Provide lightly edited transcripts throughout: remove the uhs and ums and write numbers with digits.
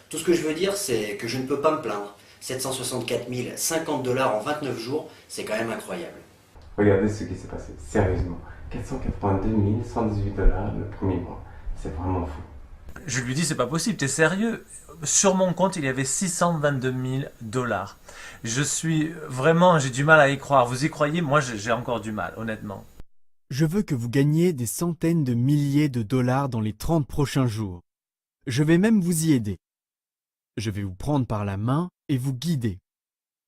Tout ce que je veux dire, c'est que je ne peux pas me plaindre. 764 000, 50 dollars en 29 jours, c'est quand même incroyable. Regardez ce qui s'est passé, sérieusement. 482 118 dollars le premier mois. C'est vraiment fou. Je lui dis, c'est pas possible, t'es sérieux? Sur mon compte, il y avait 622 000 dollars. Je suis vraiment, j'ai du mal à y croire. Vous y croyez? Moi, j'ai encore du mal, honnêtement. Je veux que vous gagniez des centaines de milliers de dollars dans les 30 prochains jours. Je vais même vous y aider. Je vais vous prendre par la main et vous guider.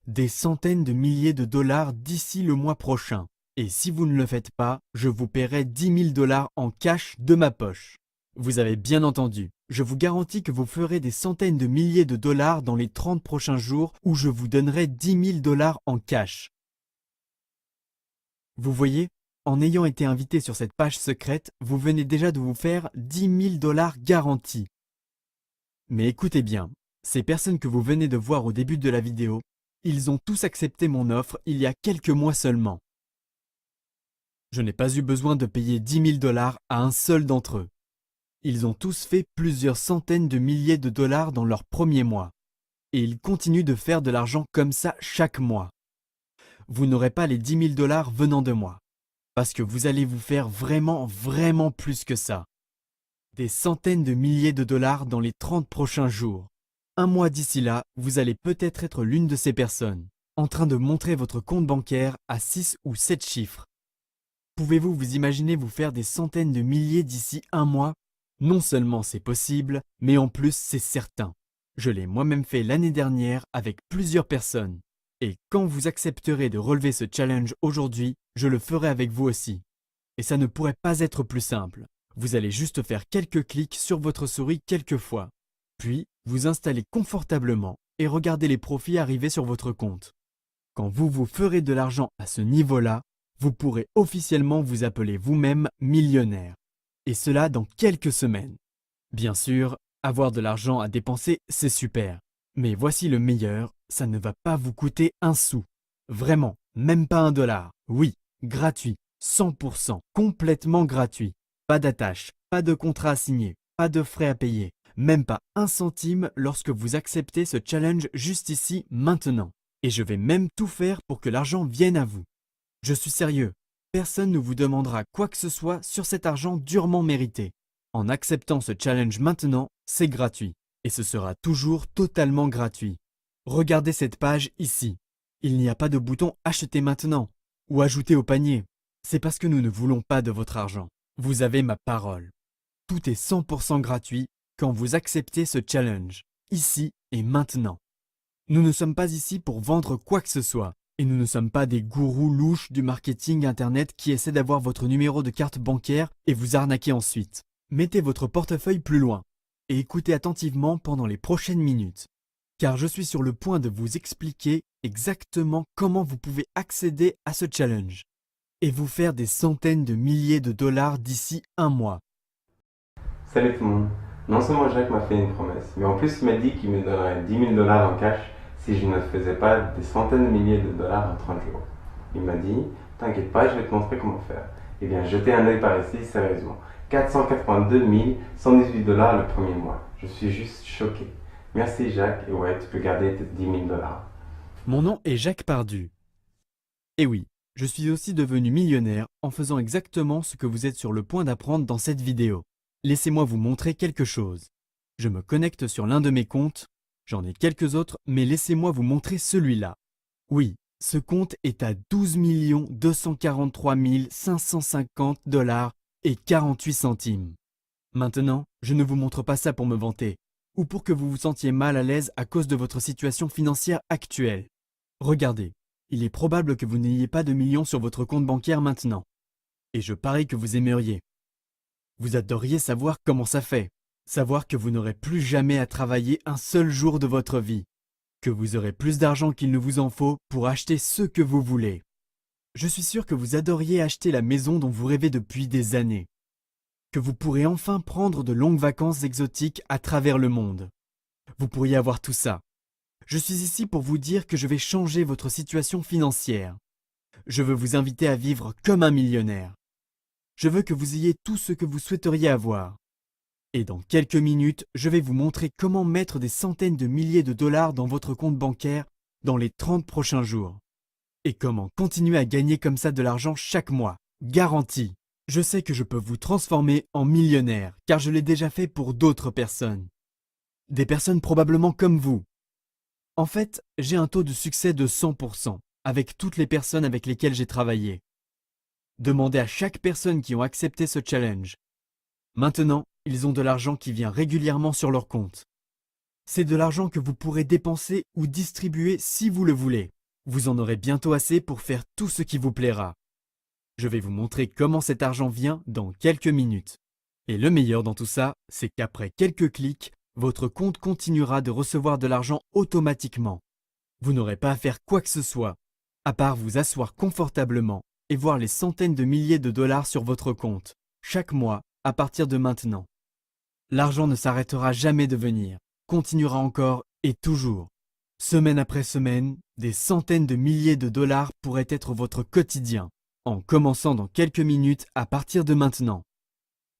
Des centaines de milliers de dollars d'ici le mois prochain. Et si vous ne le faites pas, je vous paierai 10 000 dollars en cash de ma poche. Vous avez bien entendu, je vous garantis que vous ferez des centaines de milliers de dollars dans les 30 prochains jours où je vous donnerai 10 000 dollars en cash. Vous voyez, en ayant été invité sur cette page secrète, vous venez déjà de vous faire 10 000 dollars garantis. Mais écoutez bien, ces personnes que vous venez de voir au début de la vidéo, ils ont tous accepté mon offre il y a quelques mois seulement. Je n'ai pas eu besoin de payer 10 000 dollars à un seul d'entre eux. Ils ont tous fait plusieurs centaines de milliers de dollars dans leur premier mois. Et ils continuent de faire de l'argent comme ça chaque mois. Vous n'aurez pas les 10 000 dollars venant de moi. Parce que vous allez vous faire vraiment plus que ça. Des centaines de milliers de dollars dans les 30 prochains jours. Un mois d'ici là, vous allez peut-être être l'une de ces personnes, en train de montrer votre compte bancaire à 6 ou 7 chiffres. Pouvez-vous vous imaginer vous faire des centaines de milliers d'ici un mois? Non seulement c'est possible, mais en plus c'est certain. Je l'ai moi-même fait l'année dernière avec plusieurs personnes. Et quand vous accepterez de relever ce challenge aujourd'hui, je le ferai avec vous aussi. Et ça ne pourrait pas être plus simple. Vous allez juste faire quelques clics sur votre souris quelques fois. Puis, vous installez confortablement et regardez les profits arriver sur votre compte. Quand vous ferez de l'argent à ce niveau-là, vous pourrez officiellement vous appeler vous-même millionnaire. Et cela dans quelques semaines. Bien sûr, avoir de l'argent à dépenser, c'est super. Mais voici le meilleur, ça ne va pas vous coûter un sou. Vraiment, même pas un dollar. Oui, gratuit, 100%, complètement gratuit. Pas d'attache, pas de contrat à signer, pas de frais à payer. Même pas un centime lorsque vous acceptez ce challenge juste ici, maintenant. Et je vais même tout faire pour que l'argent vienne à vous. Je suis sérieux. Personne ne vous demandera quoi que ce soit sur cet argent durement mérité. En acceptant ce challenge maintenant, c'est gratuit. Et ce sera toujours totalement gratuit. Regardez cette page ici. Il n'y a pas de bouton Acheter maintenant ou Ajouter au panier. C'est parce que nous ne voulons pas de votre argent. Vous avez ma parole. Tout est 100% gratuit quand vous acceptez ce challenge, ici et maintenant. Nous ne sommes pas ici pour vendre quoi que ce soit. Et nous ne sommes pas des gourous louches du marketing internet qui essaient d'avoir votre numéro de carte bancaire et vous arnaquer ensuite. Mettez votre portefeuille plus loin et écoutez attentivement pendant les prochaines minutes. Car je suis sur le point de vous expliquer exactement comment vous pouvez accéder à ce challenge et vous faire des centaines de milliers de dollars d'ici un mois. Salut tout le monde. Non seulement Jacques m'a fait une promesse, mais en plus il m'a dit qu'il me donnerait 10 000 dollars en cash si je ne faisais pas des centaines de milliers de dollars en 30 jours. Il m'a dit, t'inquiète pas, je vais te montrer comment faire. Eh bien, jetez un œil par ici, sérieusement. 482 118 dollars le premier mois. Je suis juste choqué. Merci Jacques, et ouais, tu peux garder tes 10 000 dollars. Mon nom est Jacques Pardu. Et oui, je suis aussi devenu millionnaire en faisant exactement ce que vous êtes sur le point d'apprendre dans cette vidéo. Laissez-moi vous montrer quelque chose. Je me connecte sur l'un de mes comptes. J'en ai quelques autres, mais laissez-moi vous montrer celui-là. Oui, ce compte est à 12 243 550 dollars et 48 centimes. Maintenant, je ne vous montre pas ça pour me vanter, ou pour que vous vous sentiez mal à l'aise à cause de votre situation financière actuelle. Regardez, il est probable que vous n'ayez pas de millions sur votre compte bancaire maintenant. Et je parie que vous aimeriez. Vous adoriez savoir comment ça fait. Savoir que vous n'aurez plus jamais à travailler un seul jour de votre vie. Que vous aurez plus d'argent qu'il ne vous en faut pour acheter ce que vous voulez. Je suis sûr que vous adoriez acheter la maison dont vous rêvez depuis des années. Que vous pourrez enfin prendre de longues vacances exotiques à travers le monde. Vous pourriez avoir tout ça. Je suis ici pour vous dire que je vais changer votre situation financière. Je veux vous inviter à vivre comme un millionnaire. Je veux que vous ayez tout ce que vous souhaiteriez avoir. Et dans quelques minutes, je vais vous montrer comment mettre des centaines de milliers de dollars dans votre compte bancaire dans les 30 prochains jours. Et comment continuer à gagner comme ça de l'argent chaque mois, garanti. Je sais que je peux vous transformer en millionnaire, car je l'ai déjà fait pour d'autres personnes. Des personnes probablement comme vous. En fait, j'ai un taux de succès de 100% avec toutes les personnes avec lesquelles j'ai travaillé. Demandez à chaque personne qui ont accepté ce challenge. Maintenant, ils ont de l'argent qui vient régulièrement sur leur compte. C'est de l'argent que vous pourrez dépenser ou distribuer si vous le voulez. Vous en aurez bientôt assez pour faire tout ce qui vous plaira. Je vais vous montrer comment cet argent vient dans quelques minutes. Et le meilleur dans tout ça, c'est qu'après quelques clics, votre compte continuera de recevoir de l'argent automatiquement. Vous n'aurez pas à faire quoi que ce soit, à part vous asseoir confortablement et voir les centaines de milliers de dollars sur votre compte, chaque mois, à partir de maintenant. L'argent ne s'arrêtera jamais de venir, continuera encore et toujours. Semaine après semaine, des centaines de milliers de dollars pourraient être votre quotidien, en commençant dans quelques minutes à partir de maintenant.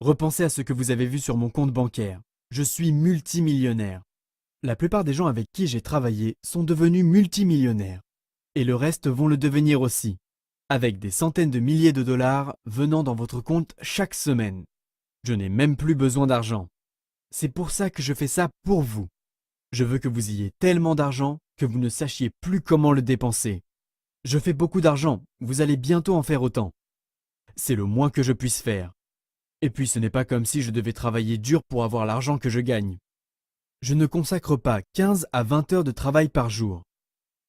Repensez à ce que vous avez vu sur mon compte bancaire. Je suis multimillionnaire. La plupart des gens avec qui j'ai travaillé sont devenus multimillionnaires. Et le reste vont le devenir aussi, avec des centaines de milliers de dollars venant dans votre compte chaque semaine. Je n'ai même plus besoin d'argent. C'est pour ça que je fais ça pour vous. Je veux que vous ayez tellement d'argent que vous ne sachiez plus comment le dépenser. Je fais beaucoup d'argent, vous allez bientôt en faire autant. C'est le moins que je puisse faire. Et puis ce n'est pas comme si je devais travailler dur pour avoir l'argent que je gagne. Je ne consacre pas 15 à 20 heures de travail par jour.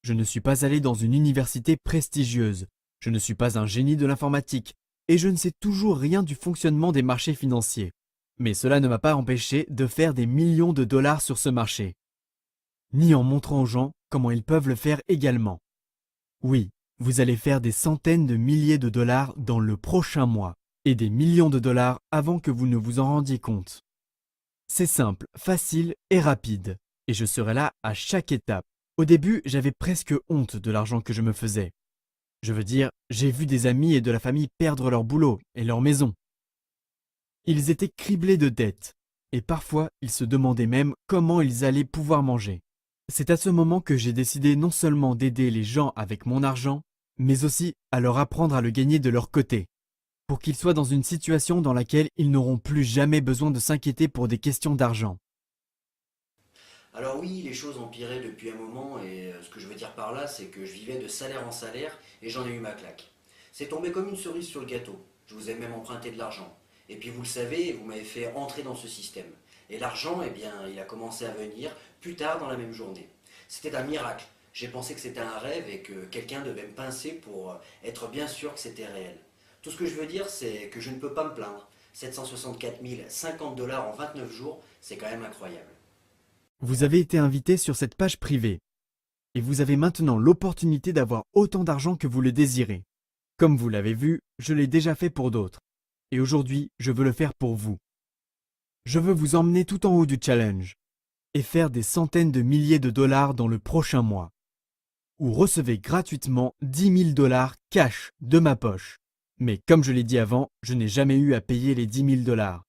Je ne suis pas allé dans une université prestigieuse. Je ne suis pas un génie de l'informatique. Et je ne sais toujours rien du fonctionnement des marchés financiers. Mais cela ne m'a pas empêché de faire des millions de dollars sur ce marché. Ni en montrant aux gens comment ils peuvent le faire également. Oui, vous allez faire des centaines de milliers de dollars dans le prochain mois. Et des millions de dollars avant que vous ne vous en rendiez compte. C'est simple, facile et rapide. Et je serai là à chaque étape. Au début, j'avais presque honte de l'argent que je me faisais. Je veux dire, j'ai vu des amis et de la famille perdre leur boulot et leur maison. Ils étaient criblés de dettes. Et parfois, ils se demandaient même comment ils allaient pouvoir manger. C'est à ce moment que j'ai décidé non seulement d'aider les gens avec mon argent, mais aussi à leur apprendre à le gagner de leur côté. Pour qu'ils soient dans une situation dans laquelle ils n'auront plus jamais besoin de s'inquiéter pour des questions d'argent. Alors oui, les choses ont empiré depuis un moment et ce que je veux dire par là, c'est que je vivais de salaire en salaire et j'en ai eu ma claque. C'est tombé comme une cerise sur le gâteau. Je vous ai même emprunté de l'argent. Et puis vous le savez, vous m'avez fait entrer dans ce système. Et l'argent, eh bien, il a commencé à venir plus tard dans la même journée. C'était un miracle. J'ai pensé que c'était un rêve et que quelqu'un devait me pincer pour être bien sûr que c'était réel. Tout ce que je veux dire, c'est que je ne peux pas me plaindre. 764 050 dollars en 29 jours, c'est quand même incroyable. Vous avez été invité sur cette page privée. Et vous avez maintenant l'opportunité d'avoir autant d'argent que vous le désirez. Comme vous l'avez vu, je l'ai déjà fait pour d'autres. Et aujourd'hui, je veux le faire pour vous. Je veux vous emmener tout en haut du challenge et faire des centaines de milliers de dollars dans le prochain mois. Ou recevez gratuitement 10 000 dollars cash de ma poche. Mais comme je l'ai dit avant, je n'ai jamais eu à payer les 10 000 dollars.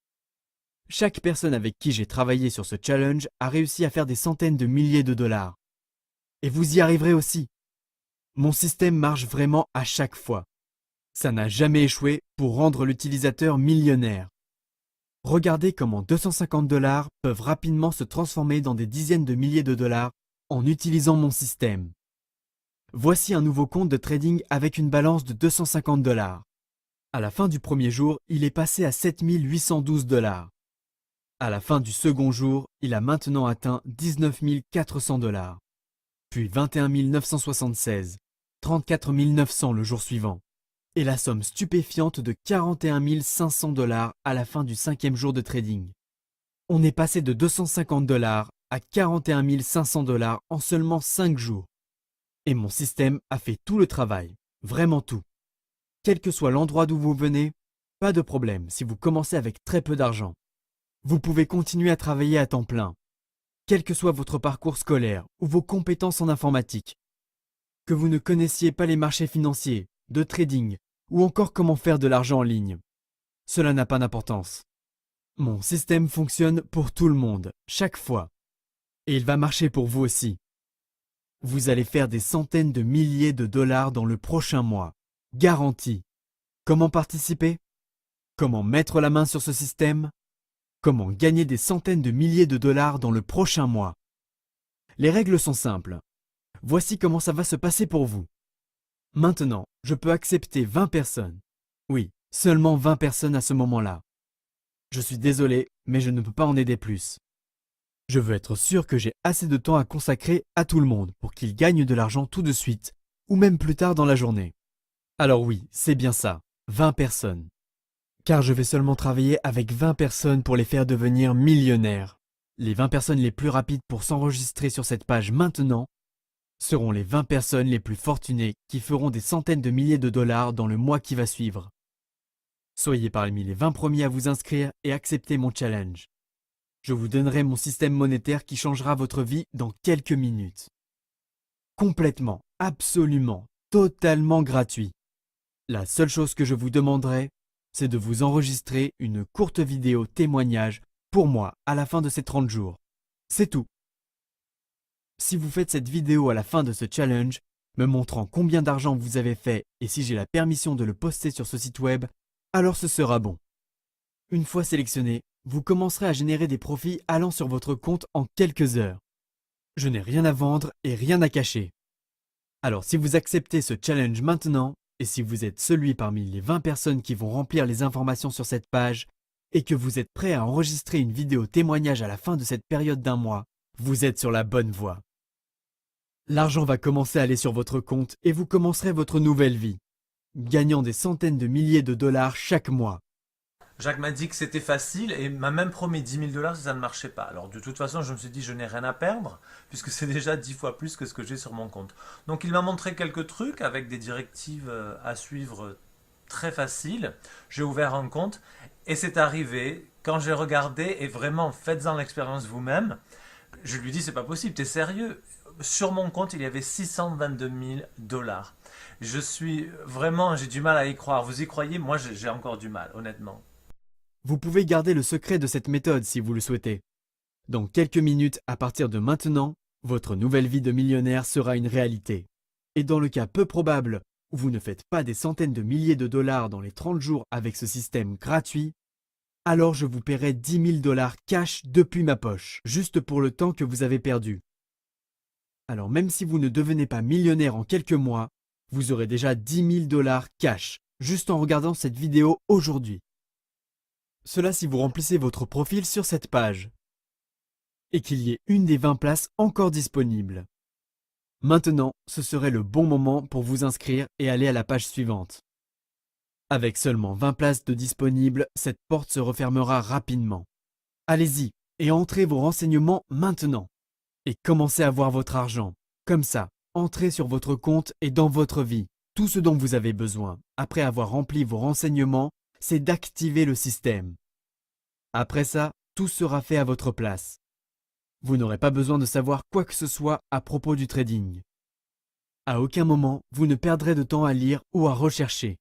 Chaque personne avec qui j'ai travaillé sur ce challenge a réussi à faire des centaines de milliers de dollars. Et vous y arriverez aussi. Mon système marche vraiment à chaque fois. Ça n'a jamais échoué pour rendre l'utilisateur millionnaire. Regardez comment 250 dollars peuvent rapidement se transformer dans des dizaines de milliers de dollars en utilisant mon système. Voici un nouveau compte de trading avec une balance de 250 dollars. À la fin du premier jour, il est passé à 7 812 dollars. À la fin du second jour, il a maintenant atteint 19 400 dollars. Puis 21 976, 34 900 le jour suivant. Et la somme stupéfiante de 41 500 dollars à la fin du cinquième jour de trading. On est passé de 250 dollars à 41 500 dollars en seulement 5 jours. Et mon système a fait tout le travail, vraiment tout. Quel que soit l'endroit d'où vous venez, pas de problème si vous commencez avec très peu d'argent. Vous pouvez continuer à travailler à temps plein, quel que soit votre parcours scolaire ou vos compétences en informatique. Que vous ne connaissiez pas les marchés financiers, de trading ou encore comment faire de l'argent en ligne. Cela n'a pas d'importance. Mon système fonctionne pour tout le monde, chaque fois. Et il va marcher pour vous aussi. Vous allez faire des centaines de milliers de dollars dans le prochain mois. Garantie. Comment participer? Comment mettre la main sur ce système? Comment gagner des centaines de milliers de dollars dans le prochain mois? Les règles sont simples. Voici comment ça va se passer pour vous. Maintenant, je peux accepter 20 personnes. Oui, seulement 20 personnes à ce moment-là. Je suis désolé, mais je ne peux pas en aider plus. Je veux être sûr que j'ai assez de temps à consacrer à tout le monde pour qu'ils gagnent de l'argent tout de suite, ou même plus tard dans la journée. Alors oui, c'est bien ça, 20 personnes. Car je vais seulement travailler avec 20 personnes pour les faire devenir millionnaires. Les 20 personnes les plus rapides pour s'enregistrer sur cette page maintenant seront les 20 personnes les plus fortunées qui feront des centaines de milliers de dollars dans le mois qui va suivre. Soyez parmi les 20 premiers à vous inscrire et accepter mon challenge. Je vous donnerai mon système monétaire qui changera votre vie dans quelques minutes. Complètement, absolument, totalement gratuit. La seule chose que je vous demanderai, c'est de vous enregistrer une courte vidéo témoignage pour moi à la fin de ces 30 jours. C'est tout. Si vous faites cette vidéo à la fin de ce challenge, me montrant combien d'argent vous avez fait et si j'ai la permission de le poster sur ce site web, alors ce sera bon. Une fois sélectionné, vous commencerez à générer des profits allant sur votre compte en quelques heures. Je n'ai rien à vendre et rien à cacher. Alors si vous acceptez ce challenge maintenant, et si vous êtes celui parmi les 20 personnes qui vont remplir les informations sur cette page, et que vous êtes prêt à enregistrer une vidéo témoignage à la fin de cette période d'un mois, vous êtes sur la bonne voie. L'argent va commencer à aller sur votre compte et vous commencerez votre nouvelle vie, gagnant des centaines de milliers de dollars chaque mois. Jacques m'a dit que c'était facile et m'a même promis 10 000 dollars si ça ne marchait pas. Alors de toute façon, je me suis dit je n'ai rien à perdre puisque c'est déjà 10 fois plus que ce que j'ai sur mon compte. Donc il m'a montré quelques trucs avec des directives à suivre très faciles. J'ai ouvert un compte et c'est arrivé quand j'ai regardé et vraiment faites-en l'expérience vous-même. Je lui dis c'est pas possible, t'es sérieux? Sur mon compte il y avait 622 000 dollars. Je suis vraiment, j'ai du mal à y croire. Vous y croyez? Moi j'ai encore du mal, honnêtement. Vous pouvez garder le secret de cette méthode si vous le souhaitez. Dans quelques minutes à partir de maintenant, votre nouvelle vie de millionnaire sera une réalité. Et dans le cas peu probable où vous ne faites pas des centaines de milliers de dollars dans les 30 jours avec ce système gratuit, alors je vous paierai 10 000 dollars cash depuis ma poche, juste pour le temps que vous avez perdu. Alors même si vous ne devenez pas millionnaire en quelques mois, vous aurez déjà 10 000 dollars cash, juste en regardant cette vidéo aujourd'hui. Cela si vous remplissez votre profil sur cette page et qu'il y ait une des 20 places encore disponibles. Maintenant, ce serait le bon moment pour vous inscrire et aller à la page suivante. Avec seulement 20 places de disponibles, cette porte se refermera rapidement. Allez-y et entrez vos renseignements maintenant et commencez à voir votre argent. Comme ça, entrez sur votre compte et dans votre vie. Tout ce dont vous avez besoin, après avoir rempli vos renseignements, c'est d'activer le système. Après ça, tout sera fait à votre place. Vous n'aurez pas besoin de savoir quoi que ce soit à propos du trading. À aucun moment, vous ne perdrez de temps à lire ou à rechercher.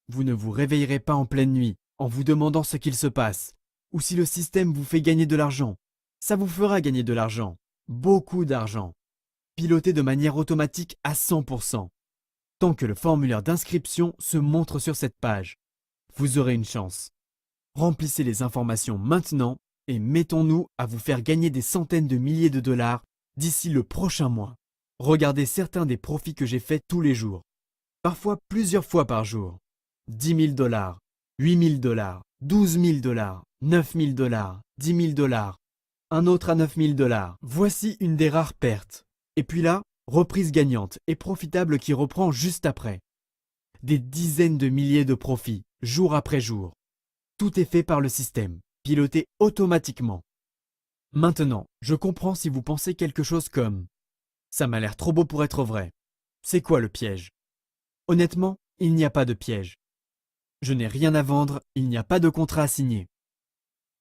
Vous ne vous réveillerez pas en pleine nuit en vous demandant ce qu'il se passe, ou si le système vous fait gagner de l'argent. Ça vous fera gagner de l'argent, beaucoup d'argent, piloté de manière automatique à 100%. Tant que le formulaire d'inscription se montre sur cette page, vous aurez une chance. Remplissez les informations maintenant et mettons-nous à vous faire gagner des centaines de milliers de dollars d'ici le prochain mois. Regardez certains des profits que j'ai faits tous les jours, parfois plusieurs fois par jour. 10 000 dollars, 8 000 dollars, 12 000 dollars, 9 000 dollars, 10 000 dollars, un autre à 9 000 dollars. Voici une des rares pertes. Et puis là, reprise gagnante et profitable qui reprend juste après. Des dizaines de milliers de profits, jour après jour. Tout est fait par le système, piloté automatiquement. Maintenant, je comprends si vous pensez quelque chose comme « Ça m'a l'air trop beau pour être vrai. C'est quoi le piège ?» Honnêtement, il n'y a pas de piège. Je n'ai rien à vendre, il n'y a pas de contrat à signer.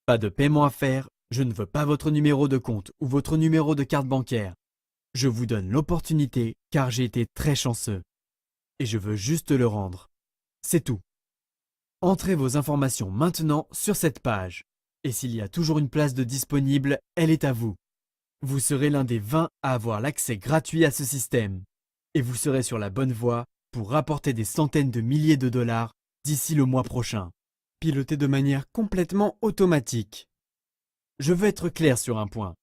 Pas de paiement à faire, je ne veux pas votre numéro de compte ou votre numéro de carte bancaire. Je vous donne l'opportunité car j'ai été très chanceux. Et je veux juste le rendre. C'est tout. Entrez vos informations maintenant sur cette page. et s'il y a toujours une place de disponible, elle est à vous. Vous serez l'un des 20 à avoir l'accès gratuit à ce système. Et vous serez sur la bonne voie pour rapporter des centaines de milliers de dollars d'ici le mois prochain. Piloté de manière complètement automatique. Je veux être clair sur un point.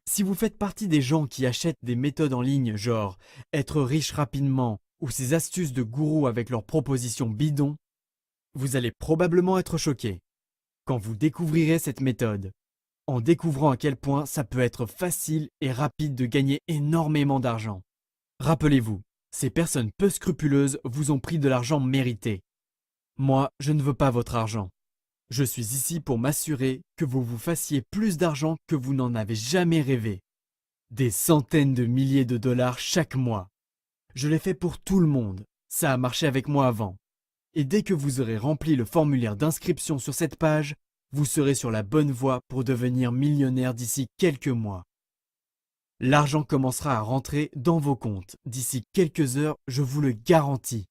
Si vous faites partie des gens qui achètent des méthodes en ligne genre être riche rapidement ou ces astuces de gourous avec leurs propositions bidons, vous allez probablement être choqué quand vous découvrirez cette méthode, en découvrant à quel point ça peut être facile et rapide de gagner énormément d'argent. Rappelez-vous, ces personnes peu scrupuleuses vous ont pris de l'argent mérité. Moi, je ne veux pas votre argent. Je suis ici pour m'assurer que vous vous fassiez plus d'argent que vous n'en avez jamais rêvé. Des centaines de milliers de dollars chaque mois. Je l'ai fait pour tout le monde. Ça a marché avec moi avant. Et dès que vous aurez rempli le formulaire d'inscription sur cette page, vous serez sur la bonne voie pour devenir millionnaire d'ici quelques mois. L'argent commencera à rentrer dans vos comptes. D'ici quelques heures, je vous le garantis.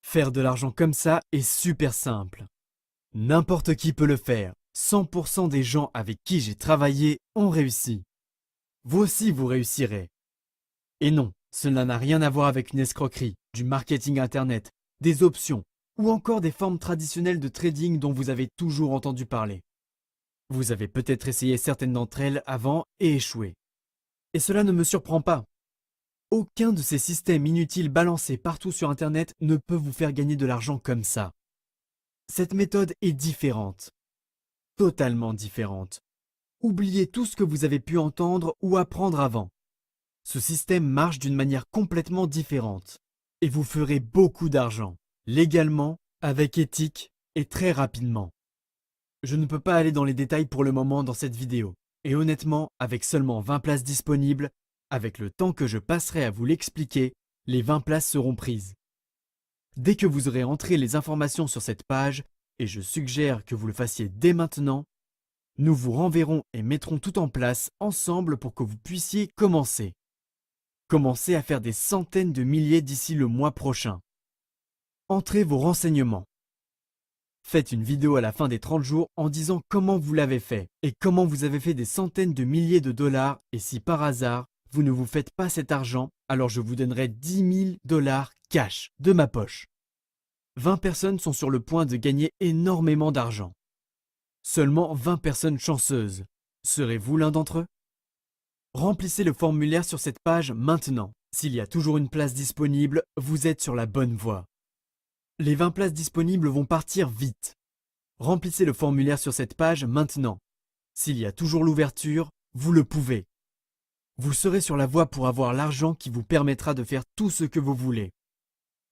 Faire de l'argent comme ça est super simple. N'importe qui peut le faire. 100% des gens avec qui j'ai travaillé ont réussi. Vous aussi, vous réussirez. Et non, cela n'a rien à voir avec une escroquerie, du marketing internet, des options ou encore des formes traditionnelles de trading dont vous avez toujours entendu parler. Vous avez peut-être essayé certaines d'entre elles avant et échoué. Et cela ne me surprend pas. Aucun de ces systèmes inutiles balancés partout sur Internet ne peut vous faire gagner de l'argent comme ça. Cette méthode est différente. Totalement différente. Oubliez tout ce que vous avez pu entendre ou apprendre avant. Ce système marche d'une manière complètement différente. Et vous ferez beaucoup d'argent, légalement, avec éthique et très rapidement. Je ne peux pas aller dans les détails pour le moment dans cette vidéo. Et honnêtement, avec seulement 20 places disponibles, avec le temps que je passerai à vous l'expliquer, les 20 places seront prises. Dès que vous aurez entré les informations sur cette page, et je suggère que vous le fassiez dès maintenant, nous vous renverrons et mettrons tout en place ensemble pour que vous puissiez commencer. Commencez à faire des centaines de milliers d'ici le mois prochain. Entrez vos renseignements. Faites une vidéo à la fin des 30 jours en disant comment vous l'avez fait et comment vous avez fait des centaines de milliers de dollars et si par hasard, vous ne vous faites pas cet argent, alors je vous donnerai 10 000 dollars cash de ma poche. 20 personnes sont sur le point de gagner énormément d'argent. Seulement 20 personnes chanceuses. Serez-vous l'un d'entre eux? Remplissez le formulaire sur cette page maintenant. S'il y a toujours une place disponible, vous êtes sur la bonne voie. Les 20 places disponibles vont partir vite. Remplissez le formulaire sur cette page maintenant. S'il y a toujours l'ouverture, vous le pouvez. Vous serez sur la voie pour avoir l'argent qui vous permettra de faire tout ce que vous voulez.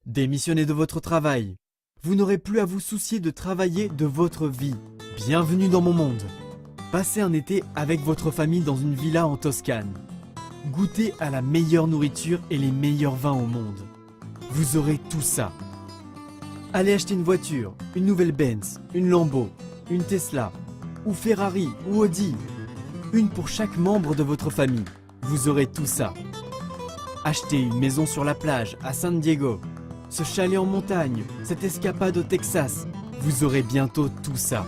Démissionnez de votre travail. Vous n'aurez plus à vous soucier de travailler de votre vie. Bienvenue dans mon monde. Passez un été avec votre famille dans une villa en Toscane. Goûtez à la meilleure nourriture et les meilleurs vins au monde. Vous aurez tout ça. Allez acheter une voiture, une nouvelle Benz, une Lambo, une Tesla, ou Ferrari, ou Audi. Une pour chaque membre de votre famille. Vous aurez tout ça. Achetez une maison sur la plage à San Diego, ce chalet en montagne, cette escapade au Texas. Vous aurez bientôt tout ça.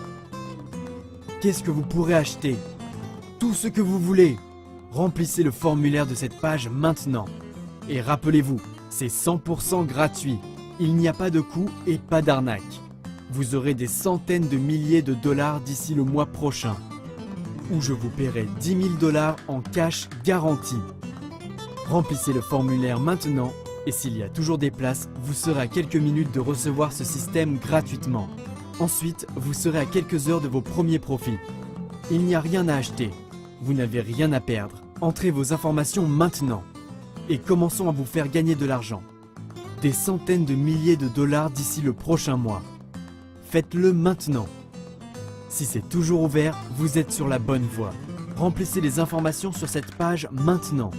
Qu'est-ce que vous pourrez acheter? Tout ce que vous voulez. Remplissez le formulaire de cette page maintenant. Et rappelez-vous, c'est 100% gratuit. Il n'y a pas de coût et pas d'arnaque. Vous aurez des centaines de milliers de dollars d'ici le mois prochain. Où je vous paierai 10 000 dollars en cash garanti. Remplissez le formulaire maintenant et s'il y a toujours des places, vous serez à quelques minutes de recevoir ce système gratuitement. Ensuite, vous serez à quelques heures de vos premiers profits. Il n'y a rien à acheter. Vous n'avez rien à perdre. Entrez vos informations maintenant. Et commençons à vous faire gagner de l'argent. Des centaines de milliers de dollars d'ici le prochain mois. Faites-le maintenant. Si c'est toujours ouvert, vous êtes sur la bonne voie. Remplissez les informations sur cette page maintenant.